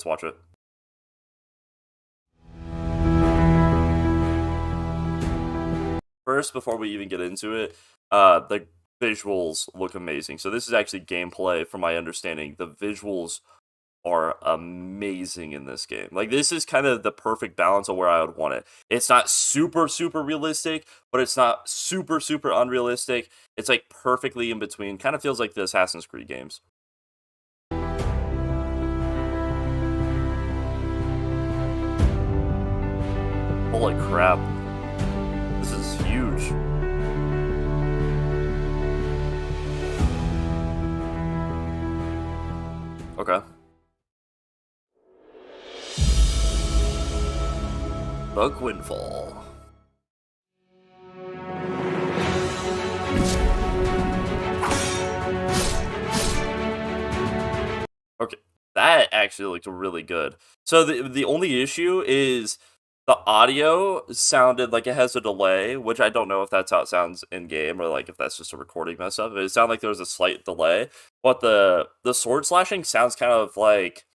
Let's watch it. First, before we even get into it, the visuals look amazing. So this is actually gameplay, from my understanding. The visuals are amazing in this game. Like, this is kind of the perfect balance of where I would want it. It's not super realistic, but it's not super unrealistic. It's like perfectly in between. Kind of feels like the Assassin's Creed games. Holy crap. This is huge. Okay. The Quinfall. Okay, that actually looked really good. So the only issue is the audio sounded like it has a delay, which I don't know if that's how it sounds in game or like if that's just a recording mess up. It sounded like there was a slight delay, but the sword slashing sounds kind of like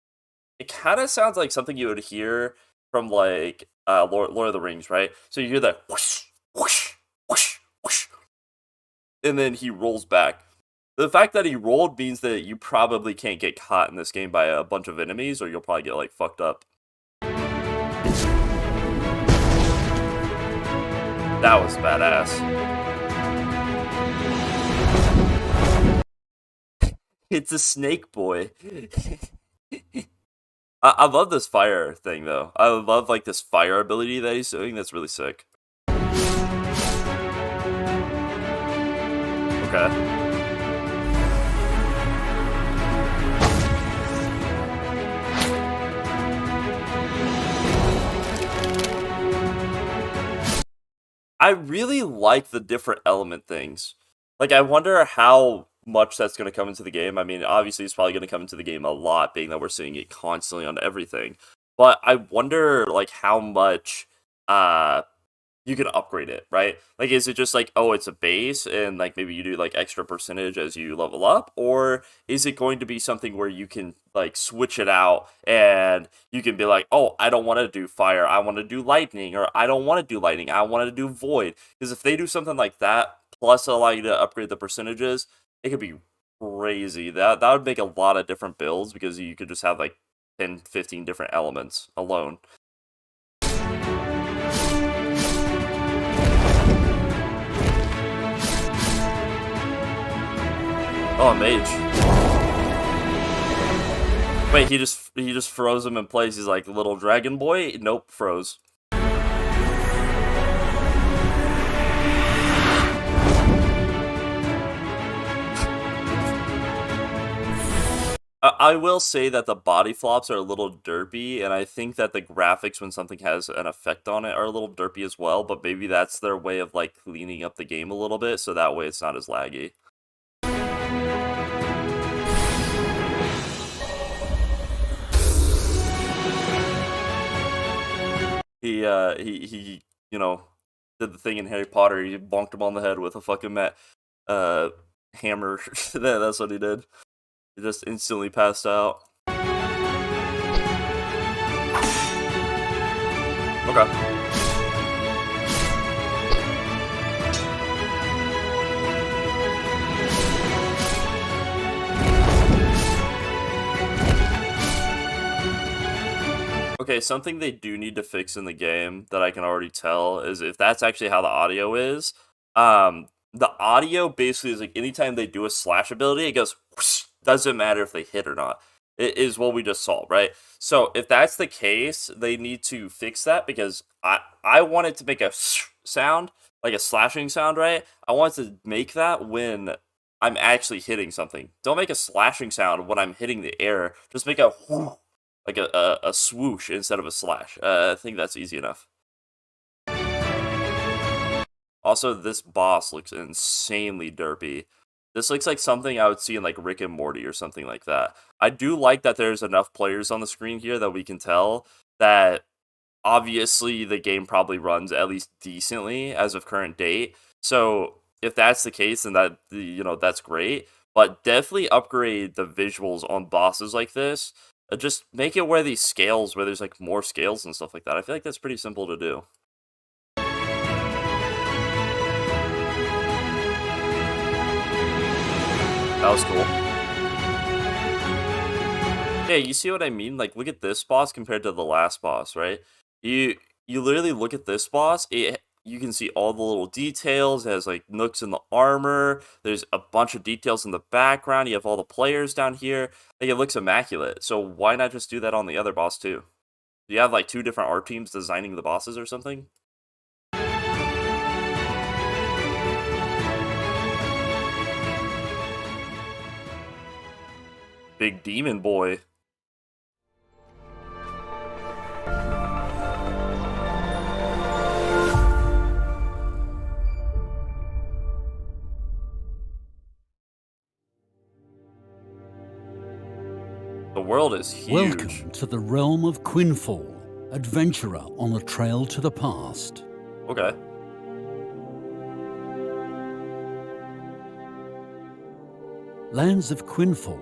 it kind of sounds like something you would hear from like Lord of the Rings, right? So you hear that whoosh whoosh whoosh whoosh, and then he rolls back. The fact that he rolled means that you probably can't get caught in this game by a bunch of enemies, or you'll probably get like fucked up. That was badass. It's a snake boy. I love this fire thing though. I love like this fire ability that he's doing. That's really sick. Okay. I really like the different element things. Like, I wonder how much that's going to come into the game. I mean, obviously, it's probably going to come into the game a lot, being that we're seeing it constantly on everything. But I wonder, like, how much uh you can upgrade it, right? Like, is it just like, oh, it's a base, and like maybe you do like extra percentage as you level up, or is it going to be something where you can like switch it out and you can be like, oh, I don't want to do fire, I want to do lightning, or I don't want to do lightning, I want to do void? Because if they do something like that, plus allow you to upgrade the percentages, it could be crazy. That would make a lot of different builds because you could just have like 10, 15 different elements alone. Oh, a mage. Wait, he just froze him in place. He's like, little dragon boy? Nope, froze. I will say that the body flops are a little derpy, and I think that the graphics, when something has an effect on it, are a little derpy as well, but maybe that's their way of like cleaning up the game a little bit, so that way it's not as laggy. He did the thing in Harry Potter. He bonked him on the head with a fucking uh hammer. That's what he did. He just instantly passed out. Okay. Okay, something they do need to fix in the game that I can already tell is if that's actually how the audio is. The audio basically is like anytime they do a slash ability, it goes whoosh, doesn't matter if they hit or not. It is what we just saw, right? So if that's the case, they need to fix that because I want it to make a sound like a slashing sound, right? I want to make that when I'm actually hitting something. Don't make a slashing sound when I'm hitting the air. Just make a like a swoosh instead of a slash. I think that's easy enough. Also, this boss looks insanely derpy. This looks like something I would see in like Rick and Morty or something like that. I do like that there's enough players on the screen here that we can tell that obviously the game probably runs at least decently as of current date. So if that's the case, then that's great. But definitely upgrade the visuals on bosses like this Just make it where these scales, where there's like more scales and stuff like that. I feel like that's pretty simple to do. That was cool. Yeah, you see what I mean? Like, look at this boss compared to the last boss, right? You you literally look at this boss. You can see all the little details. It has like nooks in the armor. There's a bunch of details in the background. You have all the players down here. Like, it looks immaculate. So why not just do that on the other boss too? Do you have like two different art teams designing the bosses or something? Big demon boy. The world is huge. Welcome to the realm of Quinfall, adventurer on a trail to the past. Okay. Lands of Quinfall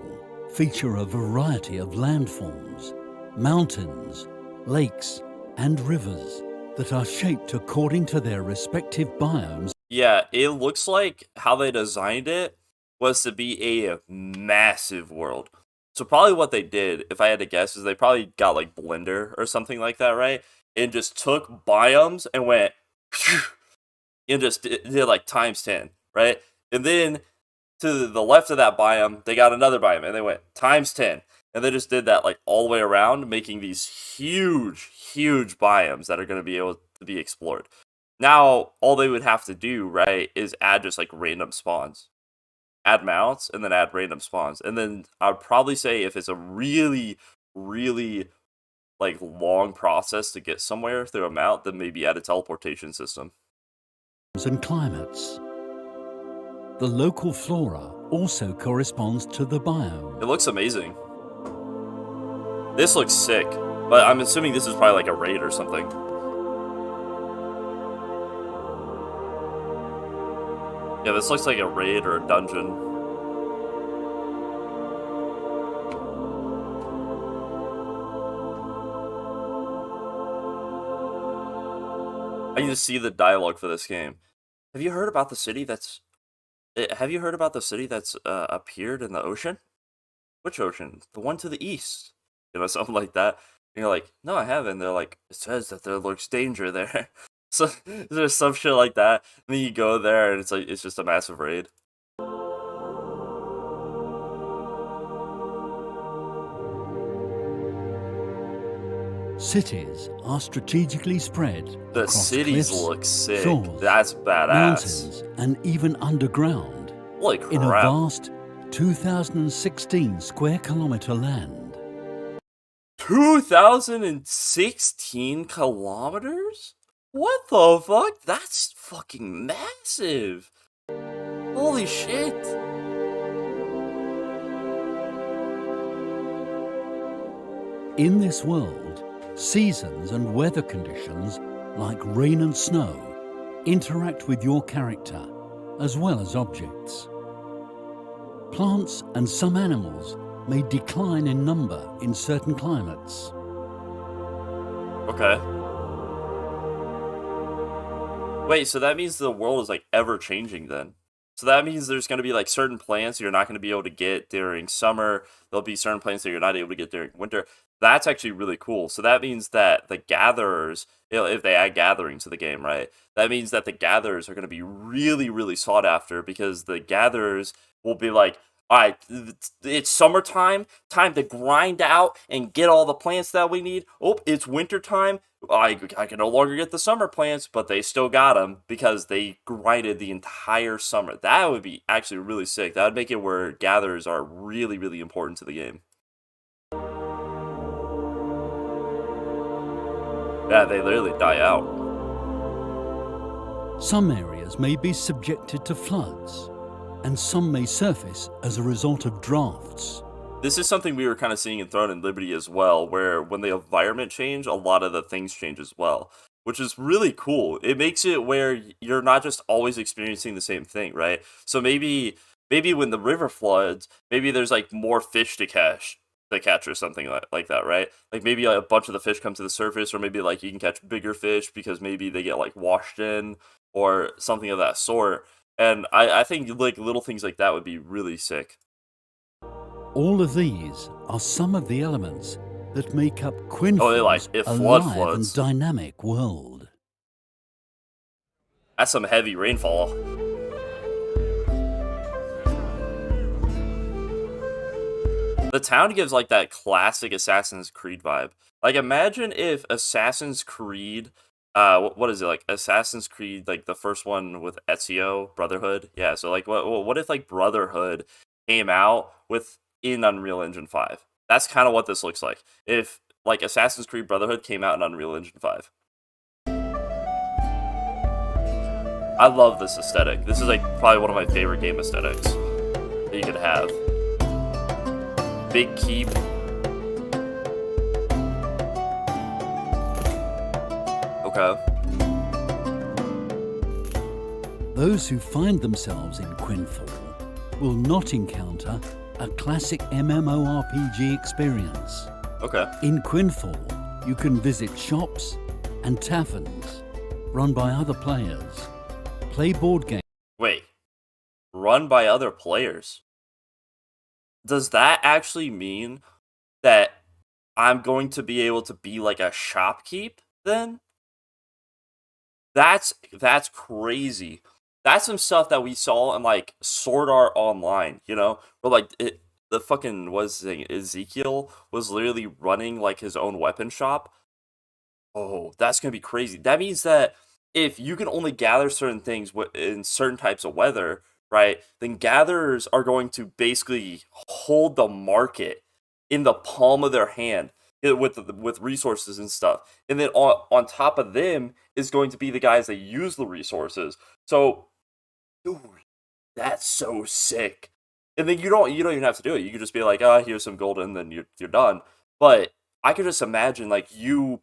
feature a variety of landforms, mountains, lakes, and rivers that are shaped according to their respective biomes. Yeah, it looks like how they designed it was to be a massive world. So probably what they did, if I had to guess, is they probably got like Blender or something like that, right? And just took biomes and went and just did like times 10, right? And then to the left of that biome, they got another biome and they went times 10. And they just did that like all the way around, making these huge, huge biomes that are going to be able to be explored. Now, all they would have to do, right, is add just like random spawns. Add mounts and then add random spawns. And then I'd probably say if it's a really, really like long process to get somewhere through a mount, then maybe add a teleportation system. And climates. The local flora also corresponds to the biome. It looks amazing. This looks sick, but I'm assuming this is probably like a raid or something. Yeah, this looks like a raid or a dungeon. I need to see the dialogue for this game. Have you heard about the city that's... Have you heard about the city that's appeared in the ocean? Which ocean? The one to the east. You know, something like that. And you're like, no, I haven't. They're like, it says that there lurks danger there. So there's some shit like that. And then you go there and it's like, it's just a massive raid. Cities are strategically spread The across cities cliffs, look sick. shores, That's badass. mountains, and even underground Holy crap. in a vast 2016 square kilometer land. 2016 kilometers? What the fuck? That's fucking massive. Holy shit. In this world, seasons and weather conditions like rain and snow interact with your character as well as objects. Plants and some animals may decline in number in certain climates. Okay. Wait, so that means the world is like ever changing then? So that means there's going to be like certain plants you're not going to be able to get during summer. There'll be certain plants that you're not able to get during winter. That's actually really cool. So that means that the gatherers, you know, if they add gathering to the game, right? That means that the gatherers are going to be really, really sought after because the gatherers will be like, all right, it's summertime, time to grind out and get all the plants that we need. Oh, it's wintertime. I can no longer get the summer plants, but they still got them because they grinded the entire summer. That would be actually really sick. That would make it where gatherers are really, really important to the game. Yeah, they literally die out. Some areas may be subjected to floods, and some may surface as a result of drafts. This is something we were kind of seeing in Throne and Liberty as well, where when the environment change, a lot of the things change as well, which is really cool. It makes it where you're not just always experiencing the same thing, right? So maybe when the river floods, maybe there's like more fish to catch to catch or something like that, right? Like maybe like, a bunch of the fish come to the surface, or maybe like you can catch bigger fish because maybe they get like washed in or something of that sort. And I think like little things like that would be really sick. All of these are some of the elements that make up Oh, they like Quinfall's if flood alive and floods. dynamic world. That's some heavy rainfall. The town gives like that classic Assassin's Creed vibe. Like imagine if Assassin's Creed what is it like Assassin's Creed like the first one with Ezio Brotherhood? Yeah, so like what if like Brotherhood came out with in Unreal Engine 5? That's kind of what this looks like. If like Assassin's Creed Brotherhood came out in Unreal Engine 5. I love this aesthetic. This is like probably one of my favorite game aesthetics that you could have. Big keep. Okay. Those who find themselves in Quinfall will not encounter a classic MMORPG experience. Okay. In Quinfall, you can visit shops and taverns run by other players, play board games. Wait. Run by other players. Does that actually mean that I'm going to be able to be like a shopkeep then? That's crazy. That's some stuff that we saw in like Sword Art Online, you know? Where like the fucking was thing Ezekiel was literally running like his own weapon shop. Oh, that's gonna be crazy. That means that if you can only gather certain things in certain types of weather, right? Then gatherers are going to basically hold the market in the palm of their hand with resources and stuff. And then on top of them is going to be the guys that use the resources. So, dude, that's so sick. And then you don't even have to do it. You can just be like, oh, here's some gold, and then you're done. But I could just imagine like you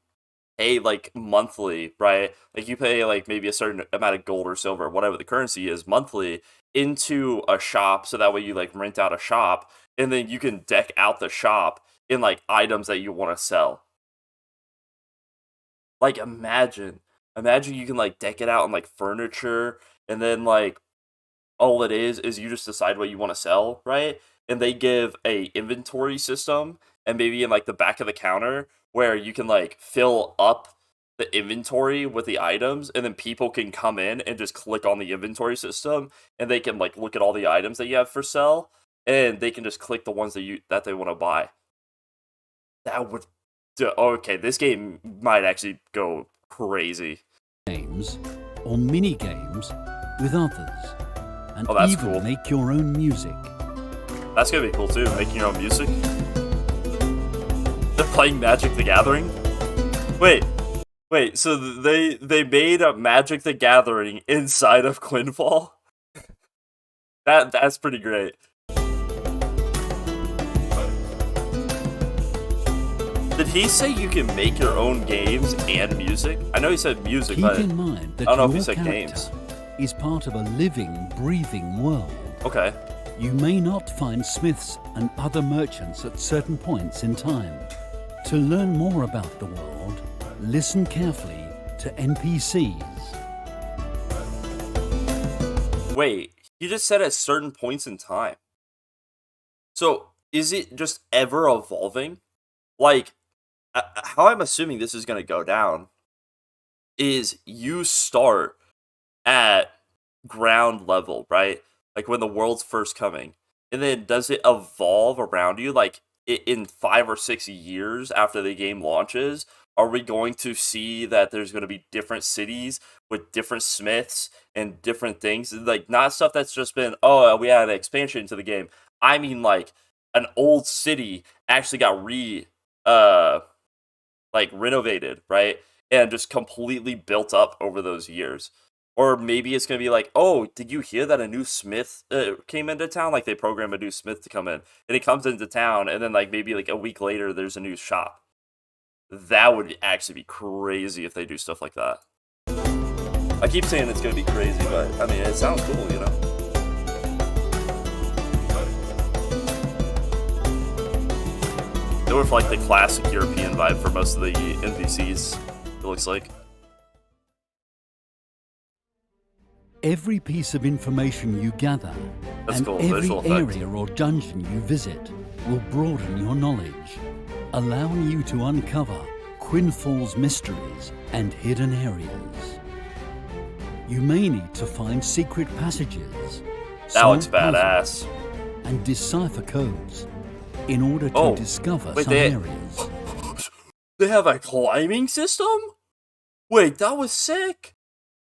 pay like monthly, right? Like you pay like maybe a certain amount of gold or silver, whatever the currency is, monthly into a shop, so that way you like rent out a shop, and then you can deck out the shop in like items that you want to sell. Like imagine you can like deck it out in like furniture, and then like all it is you just decide what you want to sell, right? And they give a inventory system, and maybe in like the back of the counter where you can like fill up the inventory with the items, and then people can come in and just click on the inventory system, and they can like look at all the items that you have for sale, and they can just click the ones that they want to buy. That would okay, this game might actually go crazy. Games or mini games with others, and Oh, that's even cool. make your own music. That's gonna be cool too, making your own music. They're playing Magic the Gathering? Wait, so they made a Magic the Gathering inside of Quinfall? That's pretty great. Did he say you can make your own games and music? I know he said music, Keep but in mind that I don't know if your he said character games. is part of a living, breathing world. Okay. You may not find smiths and other merchants at certain points in time. To learn more about the world, listen carefully to NPCs. Wait, he just said at certain points in time. So, is it just ever evolving? Like, how I'm assuming this is going to go down is you start at ground level, right? Like when the world's first coming. And then does it evolve around you? Like in 5 or 6 years after the game launches, are we going to see that there's going to be different cities with different smiths and different things? Like not stuff that's just been, oh, we had an expansion into the game. I mean like an old city actually got like renovated, right? And just completely built up over those years. Or maybe it's going to be like, oh, did you hear that a new smith came into town? Like they program a new smith to come in. And he comes into town, and then like maybe like a week later, there's a new shop. That would actually be crazy if they do stuff like that. I keep saying it's going to be crazy, but I mean, it sounds cool, you know? Go with like the classic European vibe for most of the NPCs, it looks like. Every piece of information you gather That's and cool, every visual effect. area or dungeon you visit will broaden your knowledge, allowing you to uncover Quinfall's mysteries and hidden areas. You may need to find secret passages, That looks solve badass. puzzles, and decipher codes in order to Oh, discover wait, some areas. They have a climbing system? Wait, that was sick.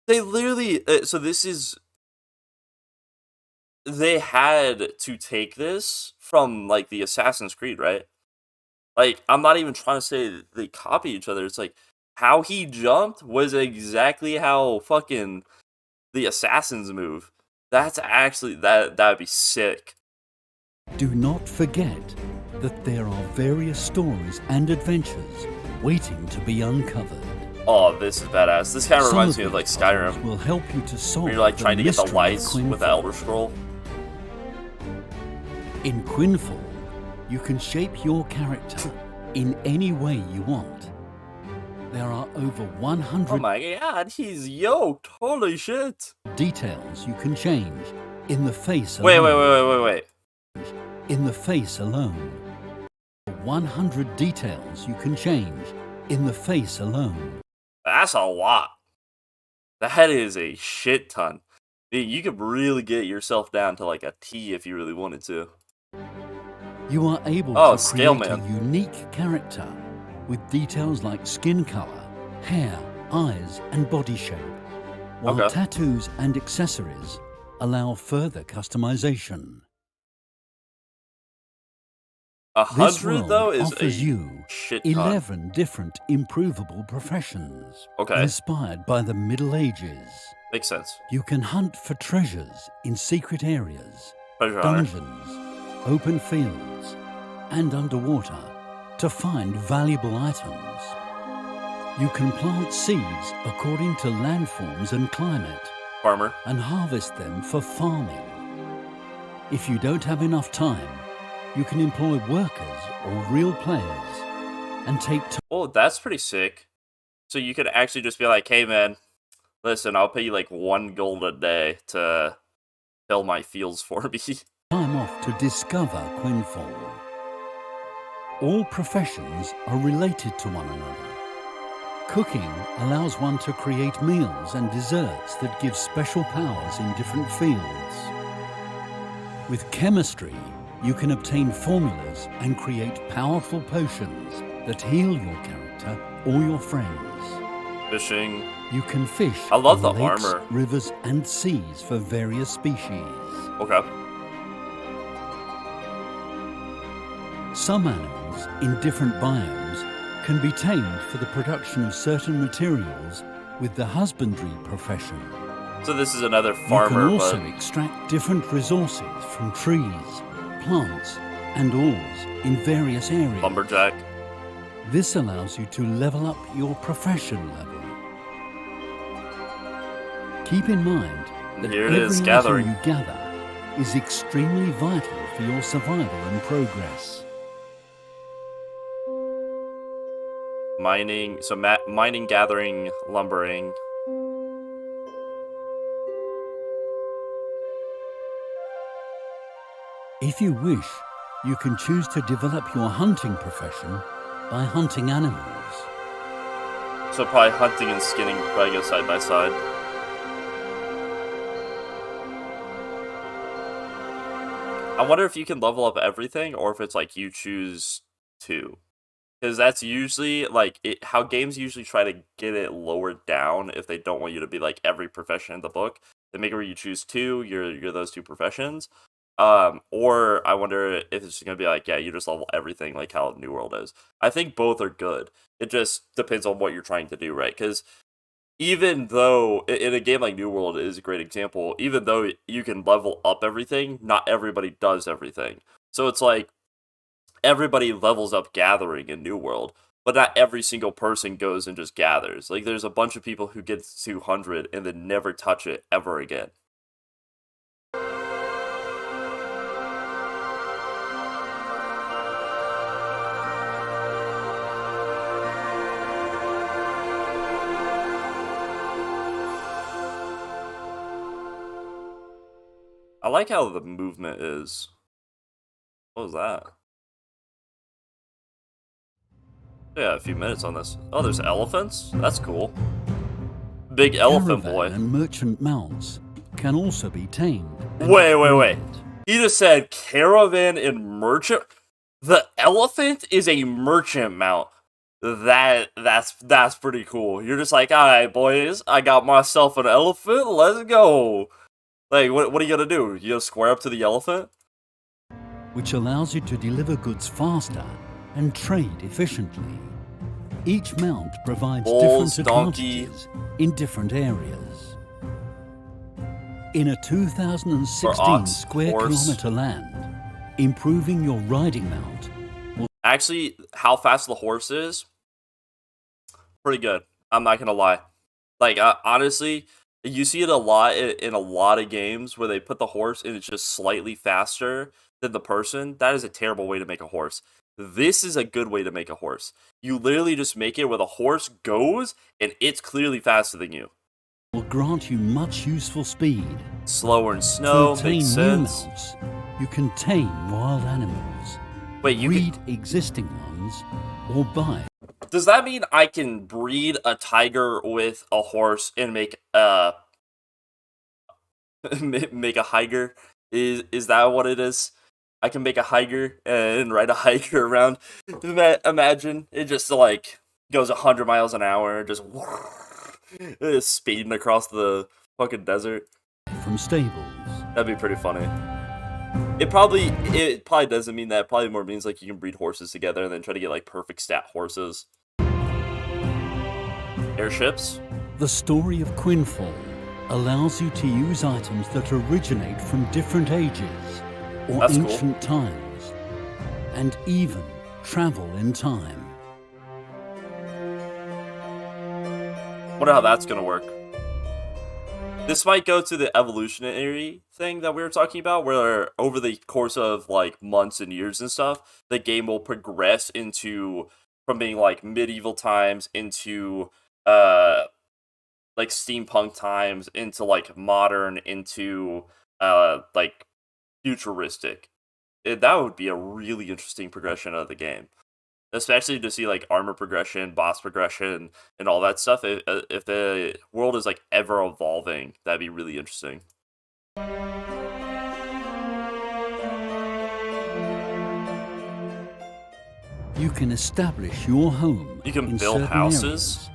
They literally, so this is, they had to take this from like the Assassin's Creed, right? Like, I'm not even trying to say they copy each other. It's like how he jumped was exactly how fucking the assassins move. That's actually that'd be sick. Do not forget that there are various stories and adventures waiting to be uncovered. Oh, this is badass. This kind of Some reminds me these of like puzzles Skyrim, will help you to solve where you're like trying to get the mystery of lights with the Quinfall. Elder Scroll. In Quinfall, you can shape your character in any way you want. There are over 100 Oh my god, he's yoked. Holy shit. details you can change in the face Wait, alone. wait. In the face alone. 100 details you can change in the face alone. That's a lot. That is a shit ton. Dude, you could really get yourself down to like a T if you really wanted to. You are able Oh, to Scale create a Man. unique character with details like skin color, hair, eyes, and body shape, while Okay. tattoos and accessories allow further customization. This 100 world though is offers a you shit ton. 11 different improvable professions Okay. inspired by the Middle Ages. Makes sense. You can hunt for treasures in secret areas, Treasure hunter. dungeons, open fields, and underwater to find valuable items. You can plant seeds according to landforms and climate Farmer. and harvest them for farming. If you don't have enough time, you can employ workers or real players and take Oh, that's pretty sick. So you could actually just be like, hey man, listen, I'll pay you like 1 gold a day to till my fields for me. time off to discover Quinfall. All professions are related to one another. Cooking allows one to create meals and desserts that give special powers in different fields. With chemistry, you can obtain formulas and create powerful potions that heal your character or your friends. Fishing. You can fish I love in the lakes, armor. rivers, and seas for various species. Okay. Some animals in different biomes can be tamed for the production of certain materials with the husbandry profession. So this is another You farmer, can also but extract different resources from trees, plants, and ores in various areas. lumberjack. This allows you to level up your profession level. Keep in mind that Here it every is, item gathering. you gather is extremely vital for your survival and progress. Mining, so mining, gathering, lumbering. If you wish, you can choose to develop your hunting profession by hunting animals. So probably hunting and skinning probably go side by side. I wonder if you can level up everything or if it's like you choose to. Because that's usually like how games usually try to get it lowered down if they don't want you to be like every profession in the book. They make it where you choose two, you're those two professions. Or I wonder if it's gonna be like, yeah, you just level everything like how New World is. I think both are good. It just depends on what you're trying to do, right? Because even though in a game like New World is a great example, even though you can level up everything, not everybody does everything. So it's like everybody levels up gathering in New World, but not every single person goes and just gathers. Like there's a bunch of people who get to 200 and then never touch it ever again. like how the movement is. What was that? Yeah, a few minutes on this. Oh, there's elephants? That's cool. Big elephant boy. Caravan and merchant mounts can also be tamed. Wait. He just said caravan and merchant. The elephant is a merchant mount. That's pretty cool. You're just like, all right, boys, I got myself an elephant. Let's go. Like, what are you gonna do? You gonna square up to the elephant? Which allows you to deliver goods faster and trade efficiently. Each mount provides Bulls, different donkey. advantages in different areas. In a 2016 ox, square horse. kilometer land, improving your riding mount will Actually, how fast the horse is, pretty good. I'm not gonna lie. Like, honestly, you see it a lot in a lot of games where they put the horse and it's just slightly faster than the person. That is a terrible way to make a horse. This is a good way to make a horse. You literally just make it where the horse goes and it's clearly faster than you. grant you much useful speed. Slower in snow, To obtain makes new sense. mounts, you can tame wild animals, Wait, you breed existing ones, or buy. does that mean I can breed a tiger with a horse and make make a hiker? Is that what it is? I can make a hiker and ride a hiker around. Imagine it just like goes 100 miles an hour, just speeding across the fucking desert. From stables. That'd be pretty funny. It probably doesn't mean that. It probably more means like you can breed horses together and then try to get like perfect stat horses. Airships. The story of Quinfall allows you to use items that originate from different ages or That's cool. ancient times, and even travel in time. Wonder how that's gonna work. This might go to the evolutionary thing that we were talking about, where over the course of like months and years and stuff, the game will progress into from being like medieval times into like steampunk times into like modern into like futuristic. That would be a really interesting progression of the game, especially to see like armor progression, boss progression, and all that stuff. If the world is like ever evolving, that'd be really interesting. You can establish your home. You can in build certain houses. areas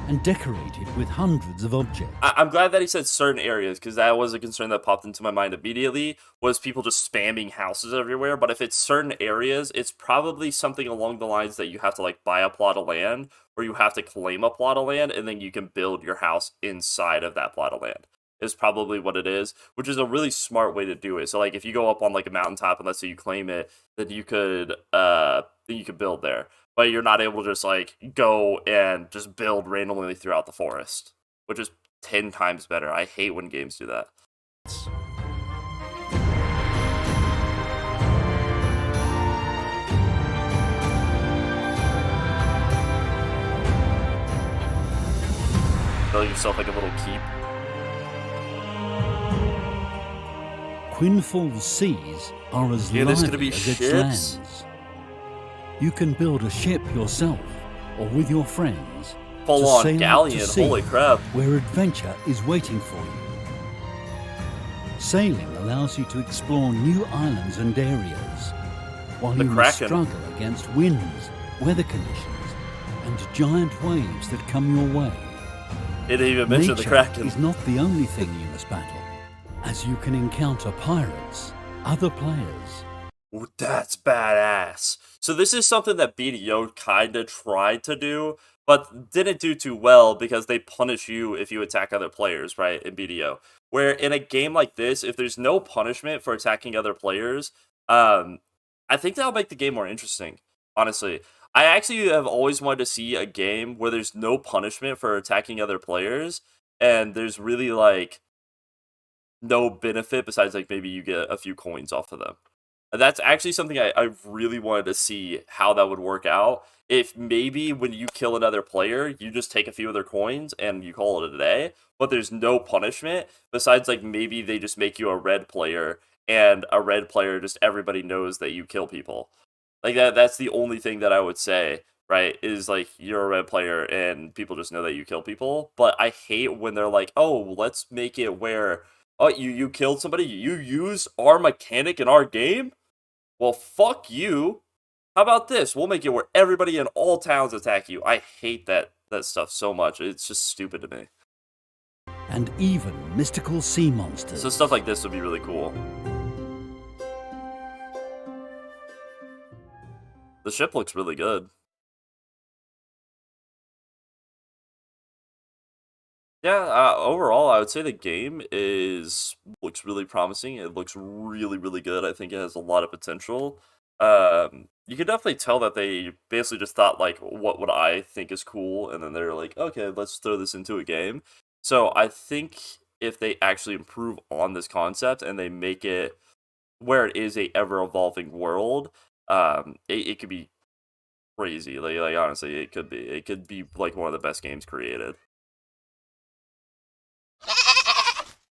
and decorate it with hundreds of objects. I'm glad that he said certain areas, because that was a concern that popped into my mind immediately, was people just spamming houses everywhere. But if it's certain areas, it's probably something along the lines that you have to like buy a plot of land, or you have to claim a plot of land, and then you can build your house inside of that plot of land. Is probably what it is, which is a really smart way to do it. So like if you go up on like a mountaintop and let's say you claim it, then you could build there. But you're not able to just like go and just build randomly throughout the forest, which is 10 times better. I hate when games do that. Build yourself like a little keep. Quinfall's seas are as Yeah, there's lively gonna be as its ships? lands. You can build a ship yourself or with your friends Full to on sail out galleon, to sea, holy crap. where adventure is waiting for you. Sailing allows you to explore new islands and areas, while The you will Kraken. struggle against winds, weather conditions, and giant waves that come your way. It didn't even mention the Nature Kraken. is not the only thing you must battle, as you can encounter pirates, other players. Ooh, that's badass. So this is something that BDO kinda tried to do, but didn't do too well because they punish you if you attack other players, right, in BDO. Where in a game like this, if there's no punishment for attacking other players, I think that'll make the game more interesting, honestly. I actually have always wanted to see a game where there's no punishment for attacking other players, and there's really, like, no benefit besides, like, maybe you get a few coins off of them. That's actually something I really wanted to see how that would work out. If maybe when you kill another player, you just take a few of their coins and you call it a day, but there's no punishment besides like maybe they just make you a red player and a red player just everybody knows that you kill people. Like that's the only thing that I would say, right? Is like you're a red player and people just know that you kill people. But I hate when they're like, "Oh, let's make it where oh, you killed somebody, you use our mechanic in our game? Well, fuck you. How about this? We'll make it where everybody in all towns attack you." I hate that stuff so much. It's just stupid to me. and even mystical sea So stuff monsters. like this would be really cool. The ship looks really good. Yeah, overall, I would say the game is looks really promising. It looks really, really good. I think it has a lot of potential. You can definitely tell that they basically just thought like, what would I think is cool, and then they're like, okay, let's throw this into a game. So I think if they actually improve on this concept and they make it where it is a ever evolving world, it could be crazy. Like honestly, it could be like one of the best games created.